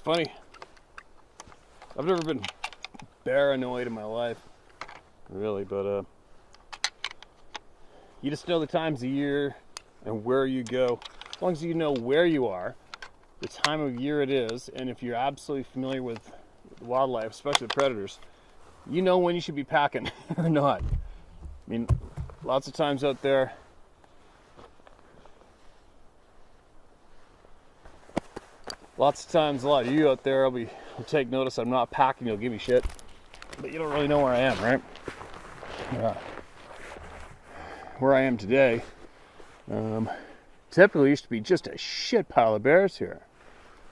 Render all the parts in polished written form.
funny. I've never been paranoid in my life, really, but you just know the times of year and where you go. As long as you know where you are, the time of year it is, and if you're absolutely familiar with wildlife, especially the predators, you know when you should be packing or not. I mean, lots of times out there, a lot of you out there will take notice I'm not packing, you'll give me shit, but you don't really know where I am, right? Where I am today, typically used to be just a shit pile of bears here,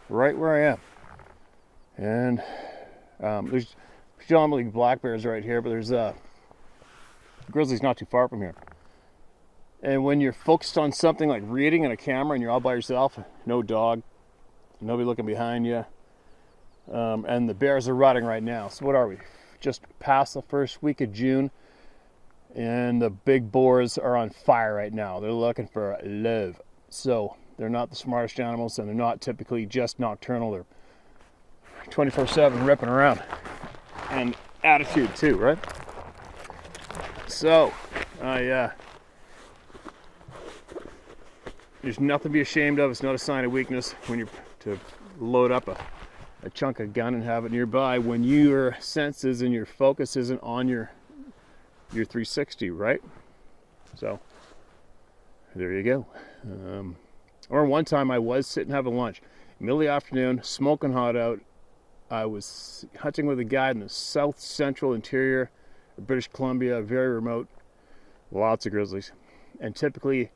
right where I am. And there's predominantly black bears right here, but there's grizzlies not too far from here. And when you're focused on something like reading in a camera and you're all by yourself, no dog, nobody looking behind you, and the bears are rutting right now. So what are we? Just past the first week of June, and the big boars are on fire right now. They're looking for love. So they're not the smartest animals, and they're not typically just nocturnal. They're 24/7 ripping around, and attitude too, right? So there's nothing to be ashamed of. It's not a sign of weakness when you're to load up a chunk of gun and have it nearby when your senses and your focus isn't on your 360, right? So there you go. Or one time I was sitting having lunch, middle of the afternoon, smoking hot out. I was hunting with a guy in the south central interior of British Columbia, very remote, lots of grizzlies, and typically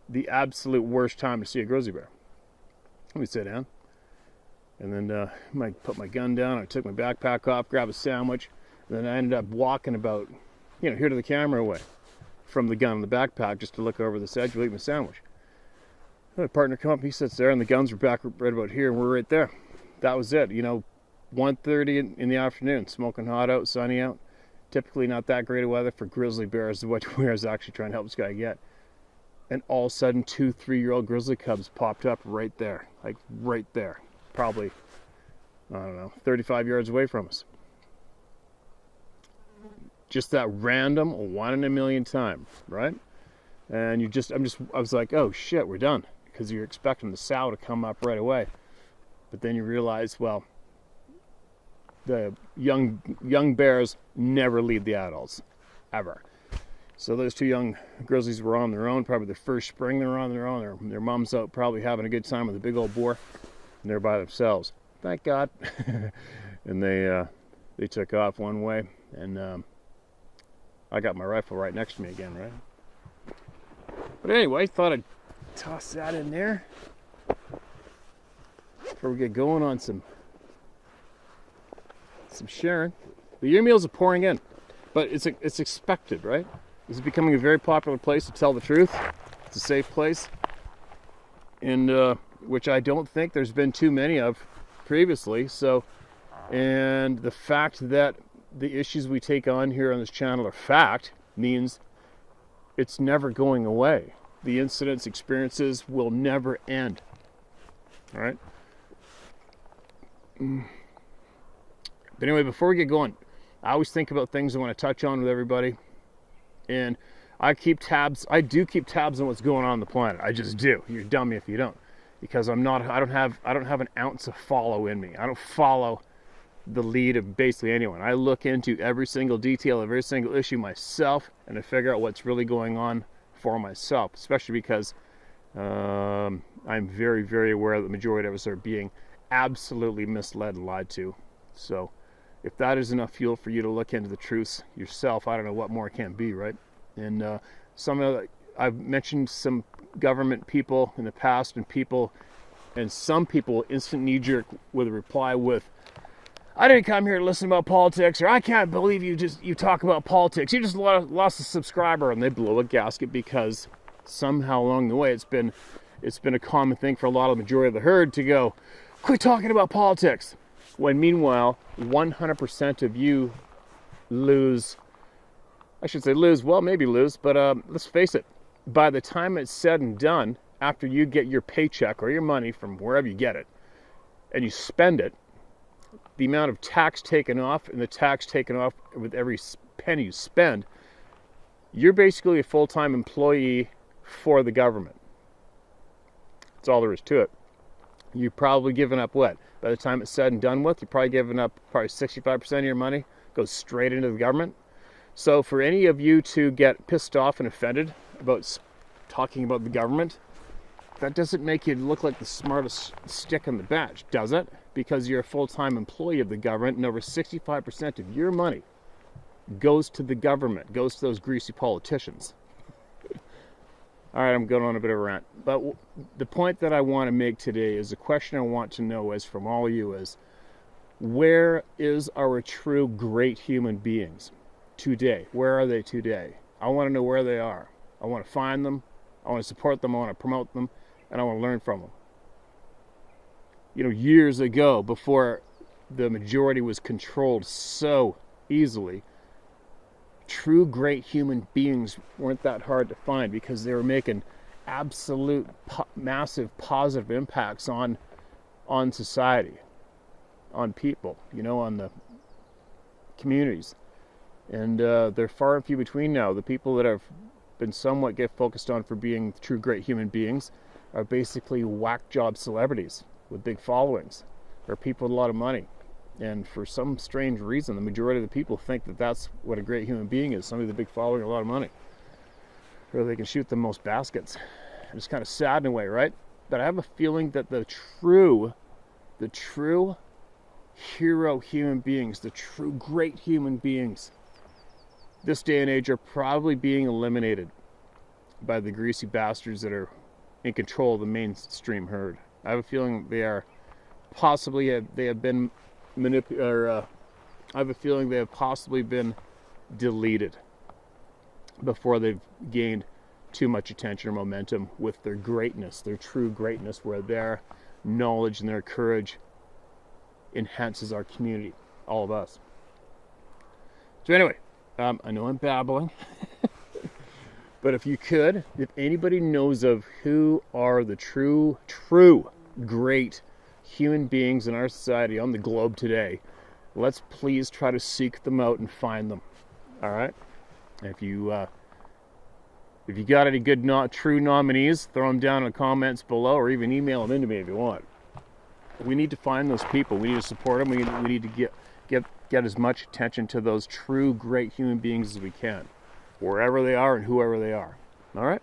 the absolute worst time to see a grizzly bear. Let me sit down, and then I put my gun down. I took my backpack off, grabbed a sandwich, and then I ended up walking about, here to the camera away from the gun in the backpack just to look over the edge while eating my sandwich. My partner come up, he sits there, and the guns were back right about here, and we're right there. That was it. 1:30 in the afternoon, smoking hot out, sunny out. Typically not that great of weather for grizzly bears, what we are actually trying to help this guy get. And all of a sudden, 2-3-year-old grizzly cubs popped up right there. Like right there. Probably, 35 yards away from us. Just that random 1 in a million time, right? And I was like, oh shit, we're done. Because you're expecting the sow to come up right away. But then you realize, well, the young bears never lead the adults, ever. So those two young grizzlies were on their own, probably the first spring they were on their own. Their mom's out probably having a good time with a big old boar, and they're by themselves. Thank God. And they took off one way, and I got my rifle right next to me again, right? But anyway, thought I'd toss that in there before we get going on some sharing. The year meals are pouring in, but it's expected, right? This is becoming a very popular place to tell the truth. It's a safe place, and which I don't think there's been too many of previously. So, and the fact that the issues we take on here on this channel are fact means it's never going away. The incidents, experiences will never end. All right? But anyway, before we get going, I always think about things I want to touch on with everybody. And I do keep tabs on what's going on the planet. I just do. You're dummy if you don't. Because I don't have an ounce of follow in me. I don't follow the lead of basically anyone. I look into every single detail of every single issue myself, and I figure out what's really going on for myself, especially because I'm very, very aware that the majority of us are being absolutely misled and lied to. So if that is enough fuel for you to look into the truths yourself, I don't know what more it can be, right? And I've mentioned some government people in the past, and some people instant knee-jerk with a reply with, I didn't come here to listen about politics, or I can't believe you talk about politics. You just lost a subscriber, and they blow a gasket because somehow along the way it's been a common thing for a lot of the majority of the herd to go, quit talking about politics. When meanwhile, 100% of you lose, well, maybe lose, but let's face it, by the time it's said and done, after you get your paycheck or your money from wherever you get it, and you spend it, the amount of tax taken off and the tax taken off with every penny you spend, you're basically a full-time employee for the government. That's all there is to it. You're probably giving up what? By the time it's said and done with, you're probably giving up 65% of your money goes straight into the government. So for any of you to get pissed off and offended about talking about the government, that doesn't make you look like the smartest stick in the batch, does it? Because you're a full-time employee of the government, and over 65% of your money goes to the government, goes to those greasy politicians. All right, I'm going on a bit of a rant. But the point that I want to make today is the question I want to know is from all of you is, where is our true great human beings today? Where are they today? I want to know where they are. I want to find them. I want to support them. I want to promote them. And I want to learn from them. You know, years ago, before the majority was controlled so easily, true great human beings weren't that hard to find because they were making absolute massive positive impacts on society, on people, you know, on the communities. And they're far and few between now. The people that have been somewhat get focused on for being true great human beings are basically whack job celebrities with big followings, or people with a lot of money. And for some strange reason, the majority of the people think that that's what a great human being is, somebody with a big following, a lot of money, or they can shoot the most baskets. It's kind of sad in a way, right? But I have a feeling that the true hero human beings, the true great human beings, this day and age are probably being eliminated by the greasy bastards that are in control of the mainstream herd. I have a feeling they are possibly they have been I have a feeling they have possibly been deleted before they've gained too much attention or momentum with their greatness, their true greatness, where their knowledge and their courage enhances our community, all of us. So anyway, I know I'm babbling, but if anybody knows of who are the true great human beings in our society on the globe today, let's please try to seek them out and find them. All right? If you got any good true nominees, throw them down in the comments below, or even email them into me if you want. We need to find those people. We need to support them. We need to get as much attention to those true great human beings as we can, wherever they are and whoever they are. All right?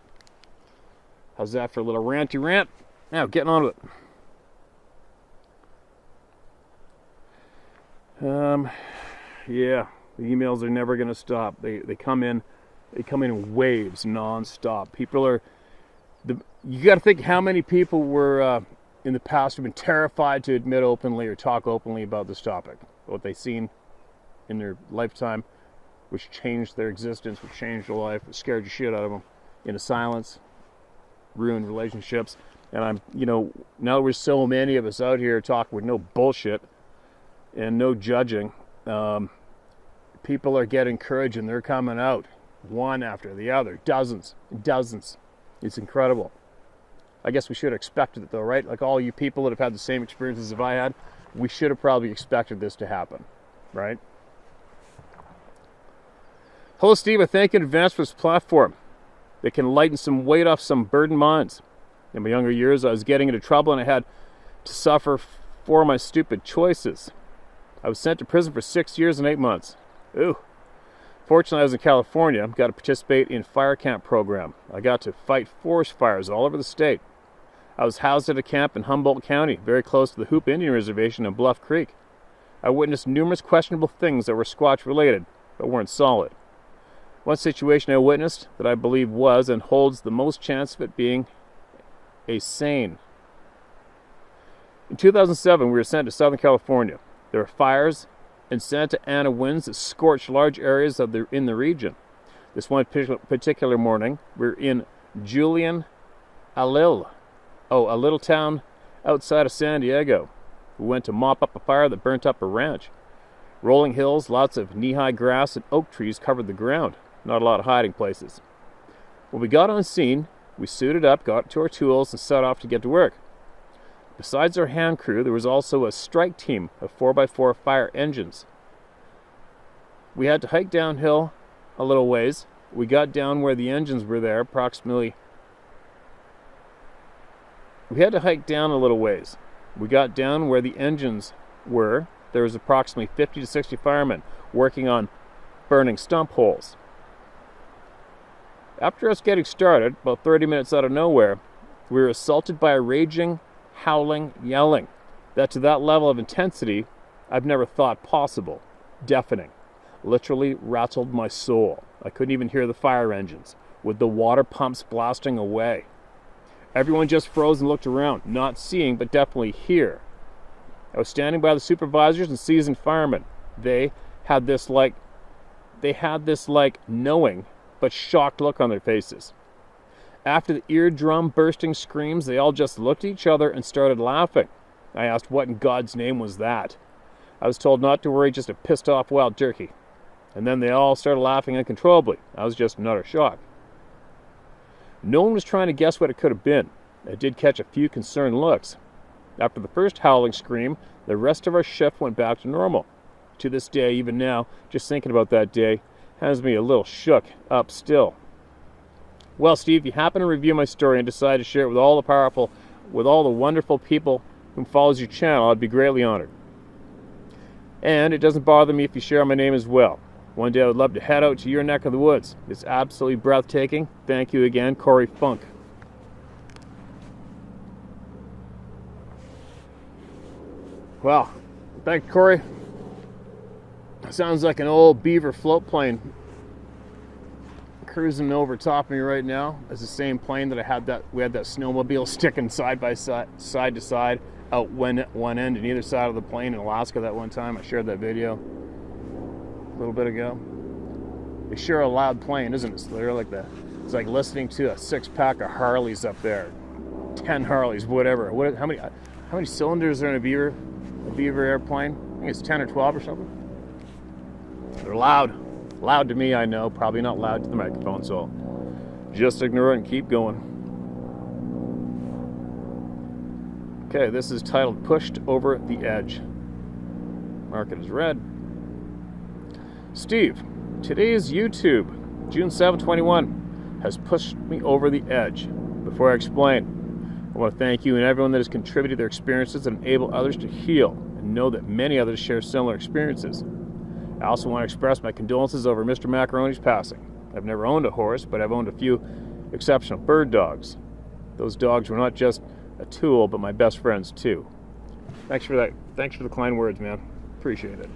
How's that for a little ranty rant? Now, getting on with it. Yeah, the emails are never going to stop. They come in waves non-stop. You got to think how many people were in the past have been terrified to admit openly or talk openly about this topic, what they've seen in their lifetime, which changed their existence, which changed their life, which scared the shit out of them into silence, ruined relationships. And now there's so many of us out here talking with no bullshit and no judging. People are getting courage and they're coming out one after the other, dozens. It's incredible. I guess we should have expected it though, right? Like all you people that have had the same experiences as I had, we should have probably expected this to happen, right? Hello, Steve. I thank you in advance for this platform that can lighten some weight off some burdened minds. In my younger years, I was getting into trouble and I had to suffer for my stupid choices. I was sent to prison for 6 years and 8 months. Ooh. Fortunately, I was in California, got to participate in fire camp program. I got to fight forest fires all over the state. I was housed at a camp in Humboldt County, very close to the Hoop Indian Reservation in Bluff Creek. I witnessed numerous questionable things that were Squatch related, but weren't solid. One situation I witnessed that I believe was and holds the most chance of it being a sane. In 2007, we were sent to Southern California. There were fires and Santa Ana winds that scorched large areas in the region. This one particular morning, we were in Julian Alil, a little town outside of San Diego. We went to mop up a fire that burnt up a ranch. Rolling hills, lots of knee-high grass and oak trees covered the ground. Not a lot of hiding places. When we got on scene, we suited up, got to our tools, and set off to get to work. Besides our hand crew, there was also a strike team of 4x4 fire engines. We had to hike downhill a little ways. We got down where the engines were there, We had to hike down a little ways. We got down where the engines were. There was approximately 50 to 60 firemen working on burning stump holes. After us getting started, about 30 minutes out of nowhere, we were assaulted by a raging, howling, yelling that to that level of intensity I've never thought possible. Deafening. Literally rattled my soul. I couldn't even hear the fire engines, with the water pumps blasting away. Everyone just froze and looked around, not seeing but definitely hear. I was standing by the supervisors and seasoned firemen. They had this knowing but shocked look on their faces. After the eardrum bursting screams, they all just looked at each other and started laughing. I asked what in God's name was that. I was told not to worry, just a pissed off wild turkey. And then they all started laughing uncontrollably. I was just in utter shock. No one was trying to guess what it could have been. I did catch a few concerned looks. After the first howling scream, the rest of our shift went back to normal. To this day, even now, just thinking about that day, has me a little shook up still. Well, Steve, if you happen to review my story and decide to share it with all the wonderful people who follows your channel, I'd be greatly honored. And it doesn't bother me if you share my name as well. One day I would love to head out to your neck of the woods. It's absolutely breathtaking. Thank you again, Corey Funk. Well, thank you, Corey. Sounds like an old Beaver float plane cruising over top of me right now. It's the same plane that we had that snowmobile sticking side to side out one end and either side of the plane in Alaska that one time. I shared that video a little bit ago. It's sure a loud plane, isn't it? It's like listening to a 6-pack of Harleys up there. 10 Harleys, whatever. How many cylinders are in a Beaver airplane? I think it's 10 or 12 or something. They're loud. Loud to me, I know. Probably not loud to the microphone, so just ignore it and keep going. Okay, this is titled Pushed Over the Edge. Mark it as red. Steve, today's YouTube, June 7, 21, has pushed me over the edge. Before I explain, I want to thank you and everyone that has contributed their experiences and enable others to heal, and know that many others share similar experiences. I also want to express my condolences over Mr. Macaroni's passing. I've never owned a horse, but I've owned a few exceptional bird dogs. Those dogs were not just a tool, but my best friends too. Thanks for that. Thanks for the kind words, man. Appreciate it.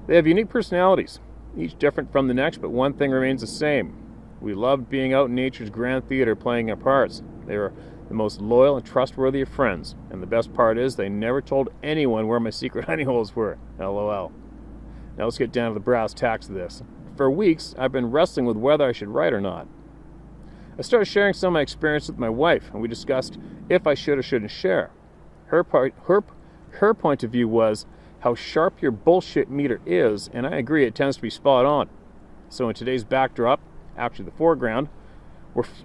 They have unique personalities, each different from the next, but one thing remains the same. We loved being out in nature's grand theater playing our parts. They were the most loyal and trustworthy of friends, and the best part is they never told anyone where my secret honey holes were. LOL. Now let's get down to the brass tacks of this. For weeks, I've been wrestling with whether I should write or not. I started sharing some of my experience with my wife, and we discussed if I should or shouldn't share. Her point of view was how sharp your bullshit meter is, and I agree it tends to be spot on. So in today's backdrop, after the foreground,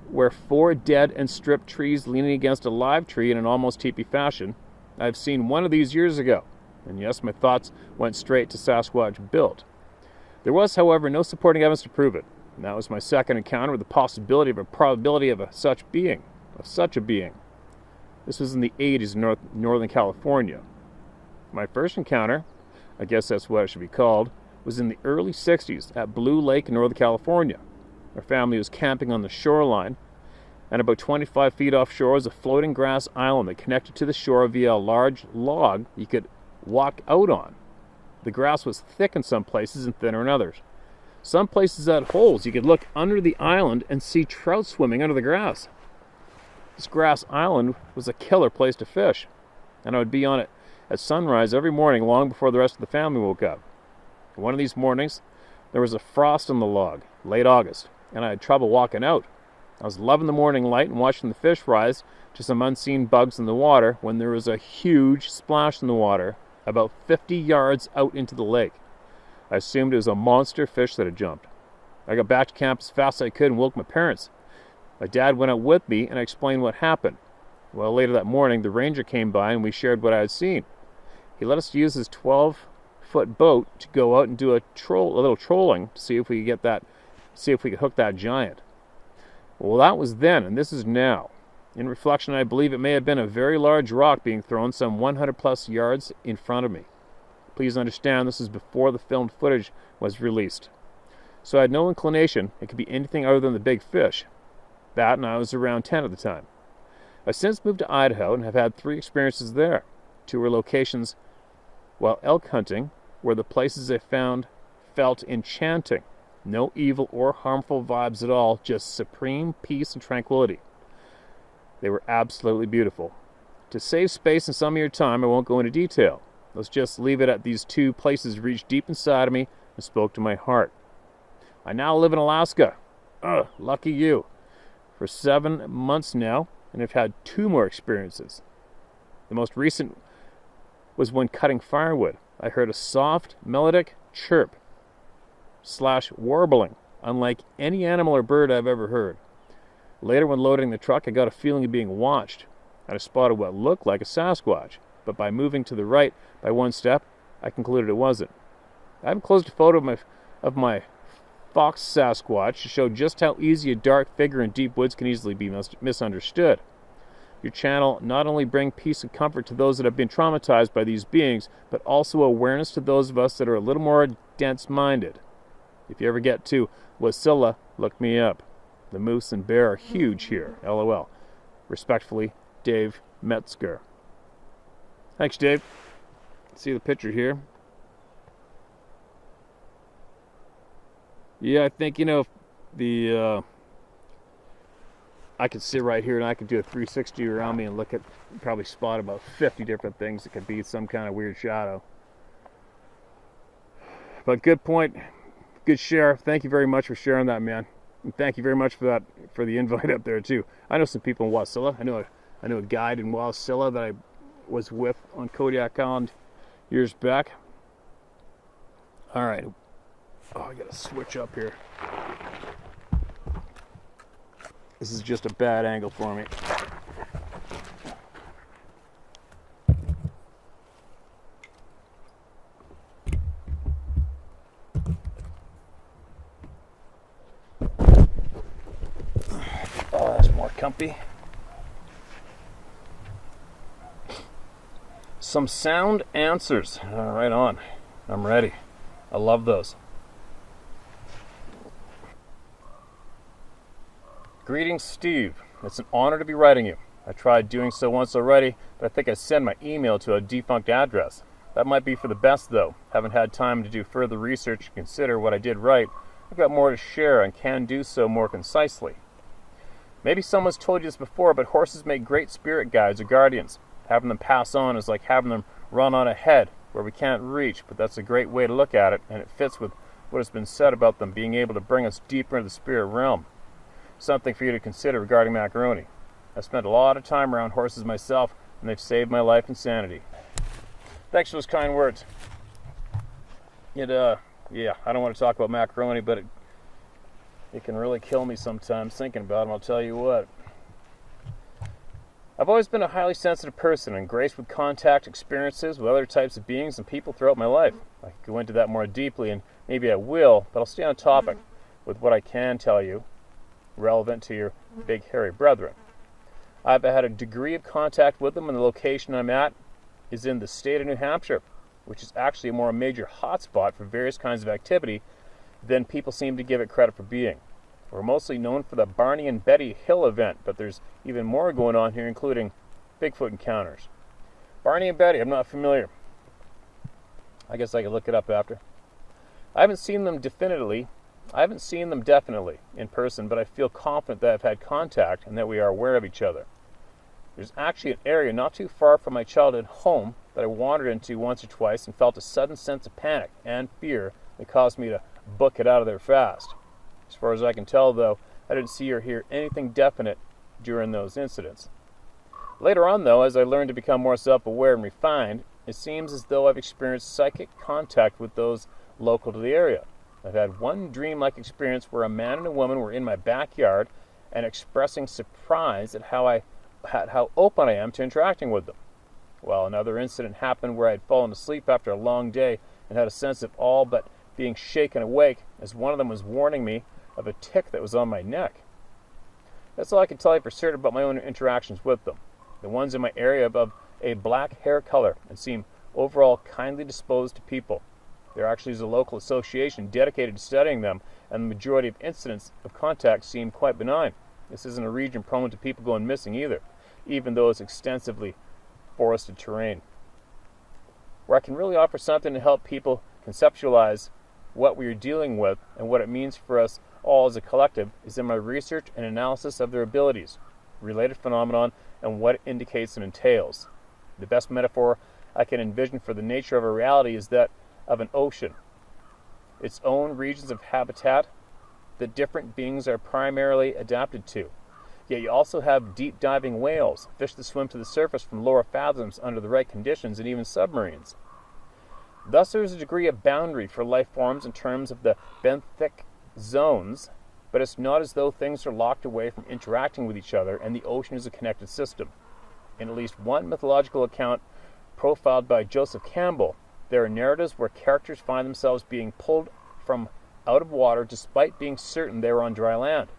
where 4 dead and stripped trees leaning against a live tree in an almost teepee fashion, I've seen one of these years ago. And yes, my thoughts went straight to Sasquatch built. There was, however, no supporting evidence to prove it. And that was my second encounter with the possibility of a probability of such a being. This was in the 80s in Northern California. My first encounter, I guess that's what it should be called, was in the early 60s at Blue Lake in Northern California. Our family was camping on the shoreline, and about 25 feet offshore was a floating grass island that connected to the shore via a large log you could walk out on. The grass was thick in some places and thinner in others. Some places had holes. You could look under the island and see trout swimming under the grass. This grass island was a killer place to fish, and I would be on it at sunrise every morning long before the rest of the family woke up. One of these mornings, there was a frost on the log, late August, and I had trouble walking out. I was loving the morning light and watching the fish rise to some unseen bugs in the water when there was a huge splash in the water about 50 yards out into the lake. I assumed it was a monster fish that had jumped. I got back to camp as fast as I could and woke my parents. My dad went out with me and I explained what happened. Well, later that morning, the ranger came by and we shared what I had seen. He let us use his 12-foot boat to go out and do a little trolling to see if we could hook that giant. Well, that was then, and this is now. In reflection, I believe it may have been a very large rock being thrown some 100 plus yards in front of me. Please understand, this is before the filmed footage was released. So I had no inclination it could be anything other than the big fish. That, and I was around 10 at the time. I've since moved to Idaho and have had 3 experiences there. 2 were locations while elk hunting, where the places I found felt enchanting. No evil or harmful vibes at all, just supreme peace and tranquility. They were absolutely beautiful. To save space and some of your time, I won't go into detail. Let's just leave it at these 2 places reached deep inside of me and spoke to my heart. I now live in Alaska. Lucky you. For 7 months now, and have had 2 more experiences. The most recent was when cutting firewood. I heard a soft, melodic chirp / warbling, unlike any animal or bird I've ever heard. Later, when loading the truck, I got a feeling of being watched. I spotted what looked like a Sasquatch, but by moving to the right by 1 step, I concluded it wasn't. I have enclosed a photo of my fox Sasquatch to show just how easy a dark figure in deep woods can easily be misunderstood. Your channel not only brings peace and comfort to those that have been traumatized by these beings, but also awareness to those of us that are a little more dense-minded. If you ever get to Wasilla, look me up. The moose and bear are huge here. LOL. Respectfully, Dave Metzger. Thanks, Dave. See the picture here. Yeah, I think, I could sit right here and I could do a 360 around me and probably spot about 50 different things that could be some kind of weird shadow. But good point. Good share. Thank you very much for sharing that, man. And thank you very much for the invite up there too. I know some people in Wasilla. I know a guide in Wasilla that I was with on Kodiak Island years back. All right. Oh, I gotta switch up here. This is just a bad angle for me. Oh, that's more comfy. Some sound answers. Right on. I'm ready. I love those. Greetings, Steve. It's an honor to be writing you. I tried doing so once already, but I think I sent my email to a defunct address. That might be for the best, though. Haven't had time to do further research and consider what I did right. I've got more to share and can do so more concisely. Maybe someone's told you this before, but horses make great spirit guides or guardians. Having them pass on is like having them run on ahead, where we can't reach, but that's a great way to look at it, and it fits with what has been said about them being able to bring us deeper into the spirit realm. Something for you to consider regarding macaroni. I've spent a lot of time around horses myself, and they've saved my life and sanity. Thanks for those kind words. I don't want to talk about macaroni, but it can really kill me sometimes thinking about them, I'll tell you what. I've always been a highly sensitive person and graced with contact experiences with other types of beings and people throughout my life. I could go into that more deeply, and maybe I will, but I'll stay on topic with what I can tell you, relevant to your big hairy brethren. I've had a degree of contact with them, and the location I'm at is in the state of New Hampshire, which is actually a more major hotspot for various kinds of activity than people seem to give it credit for being. We're mostly known for the Barney and Betty Hill event, but there's even more going on here, including Bigfoot encounters. Barney and Betty, I'm not familiar. I guess I could look it up after. I haven't seen them definitely in person, but I feel confident that I've had contact and that we are aware of each other. There's actually an area not too far from my childhood home that I wandered into once or twice and felt a sudden sense of panic and fear that caused me to book it out of there fast. As far as I can tell, though, I didn't see or hear anything definite during those incidents. Later on, though, as I learned to become more self-aware and refined, it seems as though I've experienced psychic contact with those local to the area. I've had one dream-like experience where a man and a woman were in my backyard and expressing surprise at how I how open I am to interacting with them. Well, another incident happened where I had fallen asleep after a long day and had a sense of all but being shaken awake as one of them was warning me of a tick that was on my neck. That's all I can tell you for certain about my own interactions with them. The ones in my area of a black hair color and seem overall kindly disposed to people. There actually is a local association dedicated to studying them, and the majority of incidents of contact seem quite benign. This isn't a region prone to people going missing either, even though it's extensively forested terrain. Where I can really offer something to help people conceptualize what we are dealing with and what it means for us all as a collective is in my research and analysis of their abilities, related phenomenon, and what it indicates and entails. The best metaphor I can envision for the nature of a reality is that of an ocean. Its own regions of habitat that different beings are primarily adapted to. Yet you also have deep-diving whales, fish that swim to the surface from lower fathoms under the right conditions, and even submarines. Thus there is a degree of boundary for life forms in terms of the benthic zones, but it's not as though things are locked away from interacting with each other and the ocean is a connected system. In at least one mythological account profiled by Joseph Campbell, there are narratives where characters find themselves being pulled from out of water despite being certain they were on dry land.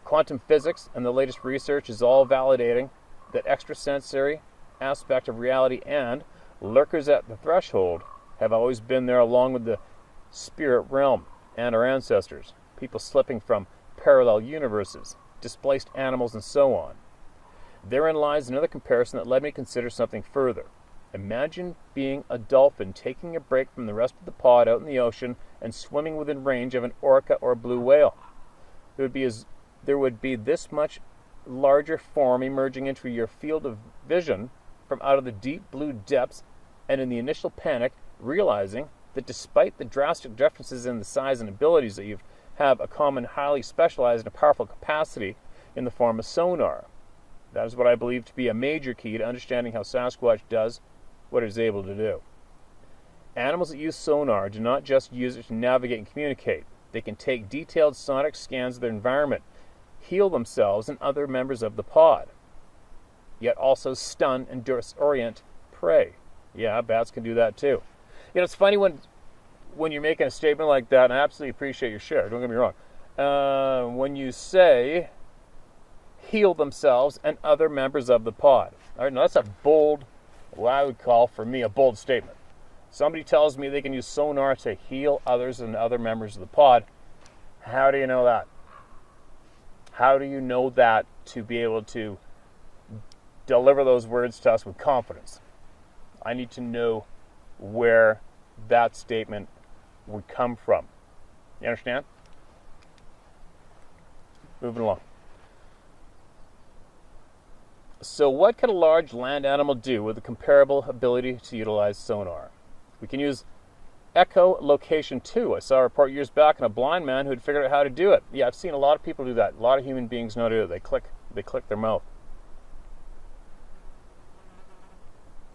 Quantum physics and the latest research is all validating that extrasensory aspect of reality, and lurkers at the threshold have always been there along with the spirit realm and our ancestors, people slipping from parallel universes, displaced animals, and so on. Therein lies another comparison that led me to consider something further. Imagine being a dolphin taking a break from the rest of the pod out in the ocean and swimming within range of an orca or blue whale. There would be this much larger form emerging into your field of vision from out of the deep blue depths, and in the initial panic, realizing that despite the drastic differences in the size and abilities that you have a common, highly specialized and powerful capacity in the form of sonar. That is what I believe to be a major key to understanding how Sasquatch does what it is able to do. Animals that use sonar do not just use it to navigate and communicate. They can take detailed sonic scans of their environment, heal themselves and other members of the pod, yet also stun and disorient prey. Yeah, bats can do that too. You know, it's funny when you're making a statement like that, and I absolutely appreciate your share, don't get me wrong. When you say heal themselves and other members of the pod. All right, now that's a bold, what I would call, for me, a bold statement. Somebody tells me they can use sonar to heal others and other members of the pod. How do you know that? How do you know that to be able to deliver those words to us with confidence? I need to know where that statement would come from. You understand? Moving along. So what could a large land animal do with a comparable ability to utilize sonar? We can use echolocation too. I saw a report years back on a blind man who had figured out how to do it. Yeah, I've seen a lot of people do that. A lot of human beings know how to do it. They click their mouth.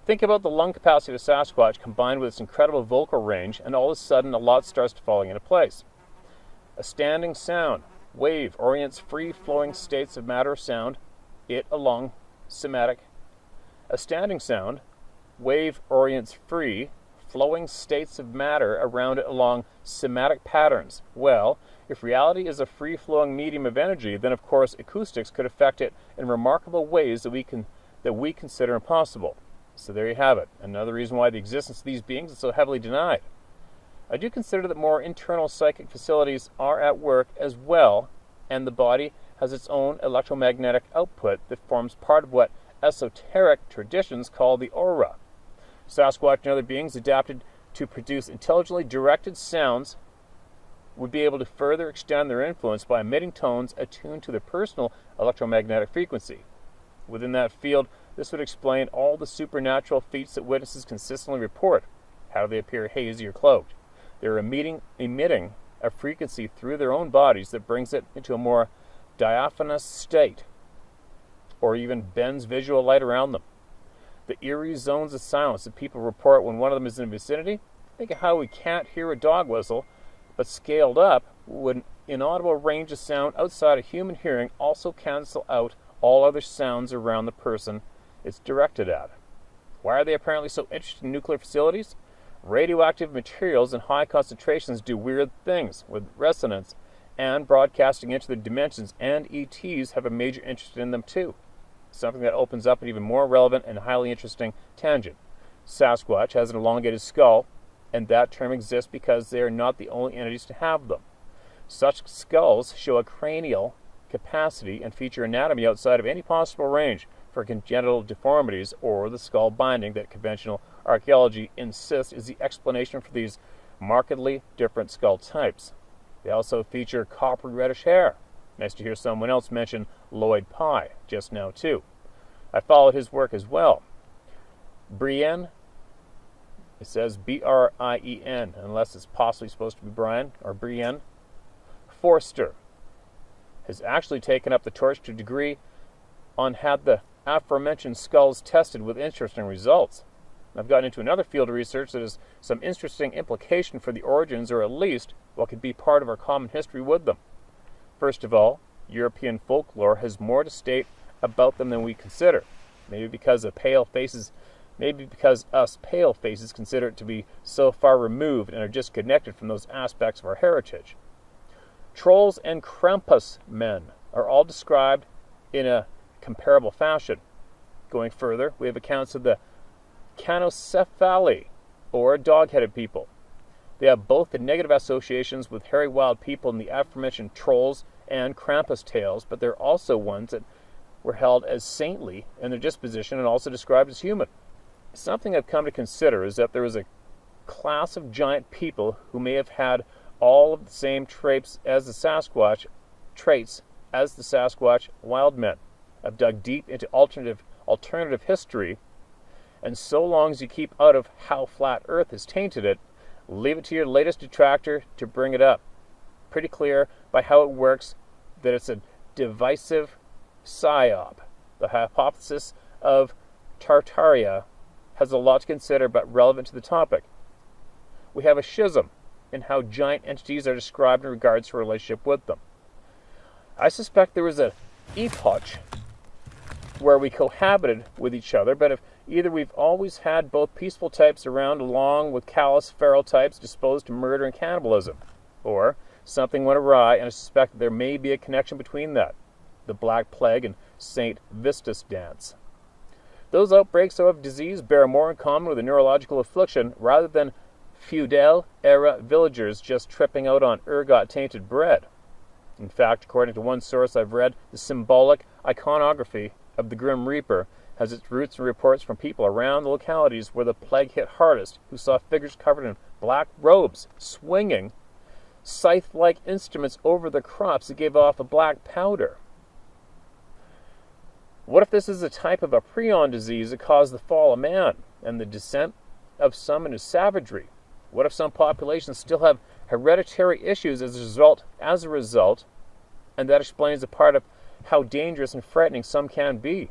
Think about the lung capacity of a Sasquatch combined with its incredible vocal range, and all of a sudden a lot starts to falling into place. A standing sound, wave, orients free-flowing states of matter of sound, it along somatic. A standing sound, wave orients free, flowing states of matter around it along somatic patterns. Well, if reality is a free-flowing medium of energy, then of course acoustics could affect it in remarkable ways that we consider impossible. So there you have it. Another reason why the existence of these beings is so heavily denied. I do consider that more internal psychic facilities are at work as well, and the body has its own electromagnetic output that forms part of what esoteric traditions call the aura. Sasquatch and other beings adapted to produce intelligently directed sounds would be able to further extend their influence by emitting tones attuned to their personal electromagnetic frequency. Within that field, this would explain all the supernatural feats that witnesses consistently report. How do they appear hazy or cloaked? They're emitting a frequency through their own bodies that brings it into a more diaphanous state, or even bends visual light around them. The eerie zones of silence that people report when one of them is in the vicinity. Think of how we can't hear a dog whistle, but scaled up, would an inaudible range of sound outside of human hearing also cancel out all other sounds around the person it's directed at. Why are they apparently so interested in nuclear facilities? Radioactive materials in high concentrations do weird things with resonance and broadcasting into the dimensions, and ETs have a major interest in them too. Something that opens up an even more relevant and highly interesting tangent. Sasquatch has an elongated skull, and that term exists because they are not the only entities to have them. Such skulls show a cranial capacity and feature anatomy outside of any possible range for congenital deformities or the skull binding that conventional archaeology insists is the explanation for these markedly different skull types. They also feature coppery reddish hair. Nice to hear someone else mention Lloyd Pye just now too. I followed his work as well. Brienne, it says B-R-I-E-N, unless it's possibly supposed to be Brian or Brienne. Forster has actually taken up the torch to a degree on had the aforementioned skulls tested with interesting results. I've gotten into another field of research that has some interesting implication for the origins, or at least what could be part of our common history with them. First of all, European folklore has more to state about them than we consider. Maybe because us pale faces consider it to be so far removed and are disconnected from those aspects of our heritage. Trolls and Krampus men are all described in a comparable fashion. Going further, we have accounts of the Canocephali, or dog-headed people. They have both the negative associations with hairy wild people in the aforementioned trolls and Krampus tales, but they're also ones that were held as saintly in their disposition and also described as human. Something I've come to consider is that there is a class of giant people who may have had all of the same traits as the Sasquatch wild men. I've dug deep into alternative history, and so long as you keep out of how flat Earth has tainted it, leave it to your latest detractor to bring it up. Pretty clear by how it works that it's a divisive psyop. The hypothesis of Tartaria has a lot to consider, but relevant to the topic. We have a schism in how giant entities are described in regards to our relationship with them. I suspect there was an epoch where we cohabited with each other, but if either we've always had both peaceful types around along with callous feral types disposed to murder and cannibalism, or something went awry, and I suspect that there may be a connection between that, the Black Plague and St. Vistus dance. Those outbreaks of disease bear more in common with a neurological affliction rather than feudal-era villagers just tripping out on ergot-tainted bread. In fact, according to one source I've read, the symbolic iconography of the Grim Reaper has its roots in reports from people around the localities where the plague hit hardest, who saw figures covered in black robes swinging scythe-like instruments over the crops that gave off a black powder. What if this is a type of a prion disease that caused the fall of man and the descent of some into savagery? What if some populations still have hereditary issues as a result, and that explains a part of how dangerous and frightening some can be?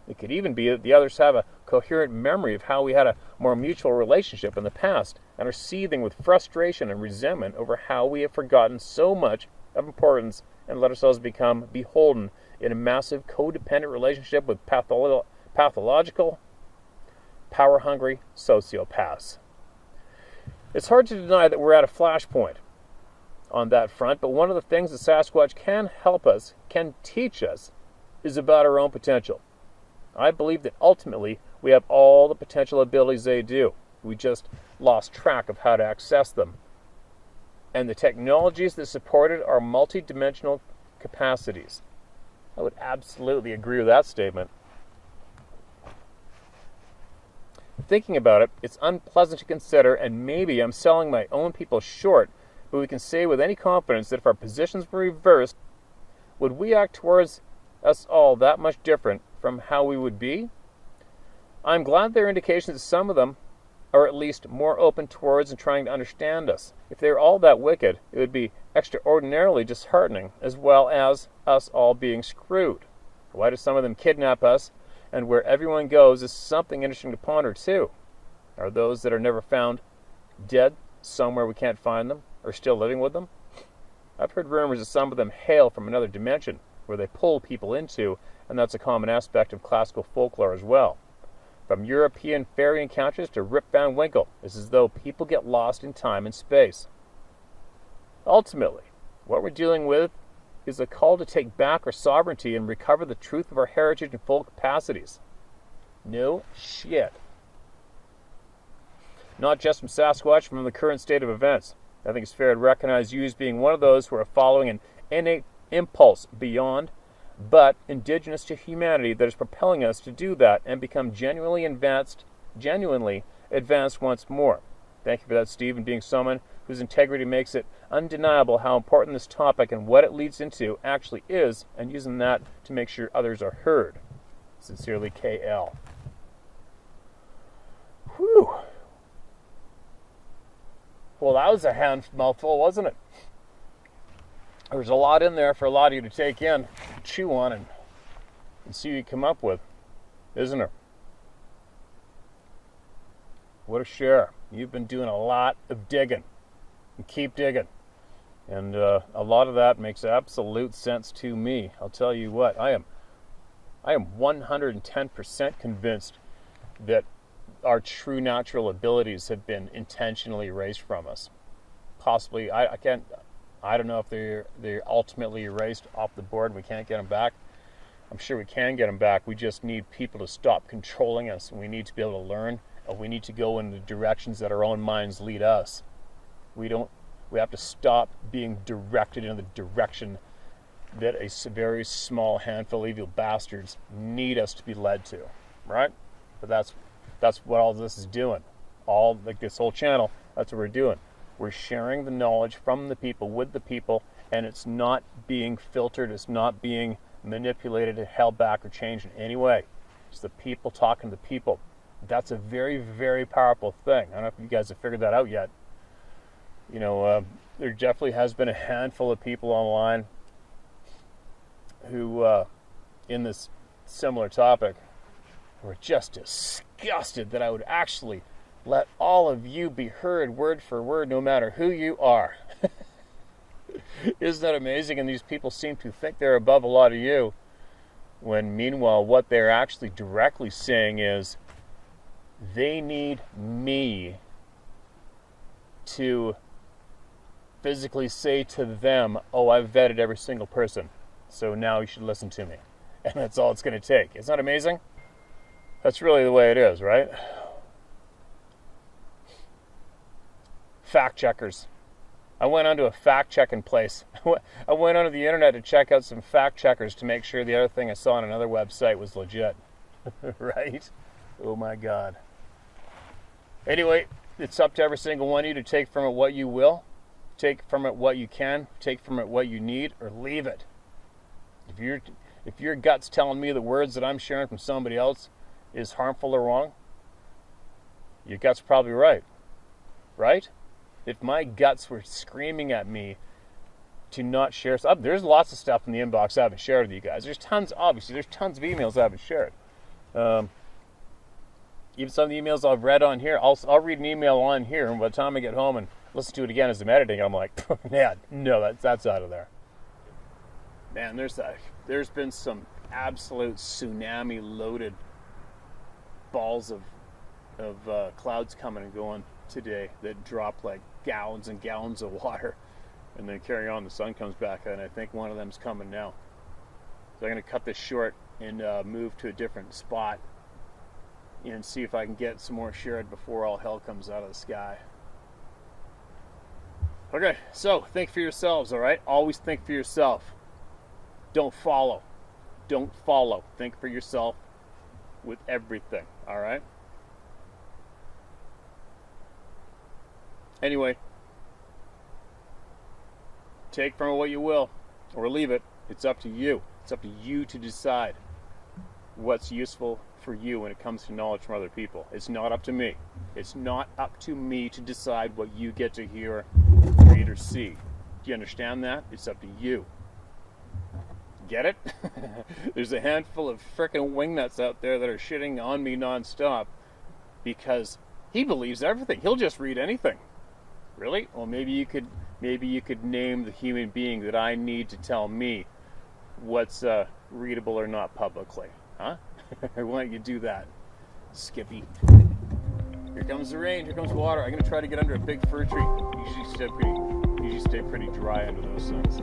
It could even be that the others have a coherent memory of how we had a more mutual relationship in the past and are seething with frustration and resentment over how we have forgotten so much of importance and let ourselves become beholden in a massive codependent relationship with pathological, power-hungry sociopaths. It's hard to deny that we're at a flashpoint on that front, but one of the things that Sasquatch can help us, can teach us, is about our own potential. I believe that ultimately we have all the potential abilities they do. We just lost track of how to access them. And the technologies that support it are multidimensional capacities. I would absolutely agree with that statement. Thinking about it, it's unpleasant to consider, and maybe I'm selling my own people short, but we can say with any confidence that if our positions were reversed, would we act towards us all that much different from how we would be? I'm glad there are indications that some of them are at least more open towards and trying to understand us. If they were all that wicked, it would be extraordinarily disheartening, as well as us all being screwed. Why do some of them kidnap us, and where everyone goes is something interesting to ponder too? Are those that are never found dead somewhere we can't find them, or still living with them? I've heard rumors that some of them hail from another dimension, where they pull people into and that's a common aspect of classical folklore as well. From European fairy encounters to Rip Van Winkle, it's as though people get lost in time and space. Ultimately, what we're dealing with is a call to take back our sovereignty and recover the truth of our heritage and full capacities. No shit. Not just from Sasquatch, from the current state of events. I think it's fair to recognize you as being one of those who are following an innate impulse beyond, but indigenous to humanity, that is propelling us to do that and become genuinely advanced once more. Thank you for that, Steve, and being someone whose integrity makes it undeniable how important this topic and what it leads into actually is, and using that to make sure others are heard. Sincerely, KL. Whew. Well, that was a mouthful, wasn't it? There's a lot in there for a lot of you to take in, chew on, and see what you come up with, isn't there? What a share. You've been doing a lot of digging, and keep digging. And a lot of that makes absolute sense to me. I'll tell you what, I am 110% convinced that our true natural abilities have been intentionally erased from us. Possibly, I don't know if they're ultimately erased off the board and we can't get them back. I'm sure we can get them back. We just need people to stop controlling us, and we need to be able to learn, and we need to go in the directions that our own minds lead us. We have to stop being directed in the direction that a very small handful of evil bastards need us to be led to, right? But that's what all this is doing. All, like this whole channel, that's what we're doing. We're sharing the knowledge from the people with the people, and it's not being filtered, it's not being manipulated, held back, or changed in any way. It's the people talking to the people. That's a very, very powerful thing. I don't know if you guys have figured that out yet. You know, there definitely has been a handful of people online who, in this similar topic, were just disgusted that I would actually let all of you be heard word for word, no matter who you are. Isn't that amazing? And these people seem to think they're above a lot of you, when meanwhile what they're actually directly saying is they need me to physically say to them, oh, I've vetted every single person, so now you should listen to me. And that's all it's going to take. Isn't that amazing? That's really the way it is, right? Fact checkers. I went onto a fact checking place. I went onto the internet to check out some fact checkers to make sure the other thing I saw on another website was legit. Right? Oh my God. Anyway, it's up to every single one of you to take from it what you will, take from it what you can, take from it what you need, or leave it. If your gut's telling me the words that I'm sharing from somebody else is harmful or wrong, your gut's probably right. Right? If my guts were screaming at me to not share stuff, there's lots of stuff in the inbox I haven't shared with you guys. There's tons of emails I haven't shared. Even some of the emails I've read on here, I'll read an email on here, and by the time I get home and listen to it again as I'm editing, I'm like, man, no, that's out of there. Man, there's been some absolute tsunami-loaded balls of clouds coming and going today that drop like gallons and gallons of water, and then carry on. The sun comes back, and I think one of them's coming now. So I'm going to cut this short and move to a different spot and see if I can get some more shared before all hell comes out of the sky. Okay, so think for yourselves, all right? Always think for yourself. Don't follow. Don't follow. Think for yourself with everything, all right? Anyway, take from it what you will, or leave it. It's up to you. It's up to you to decide what's useful for you when it comes to knowledge from other people. It's not up to me. It's not up to me to decide what you get to hear, read, or see. Do you understand that? It's up to you. Get it? There's a handful of frickin' wingnuts out there that are shitting on me nonstop because he believes everything. He'll just read anything. Really? Well, maybe you could name the human being that I need to tell me what's readable or not publicly, huh? Why don't you do that, Skippy? Here comes the rain, here comes water. I'm gonna try to get under a big fir tree. Usually stay pretty dry under those things.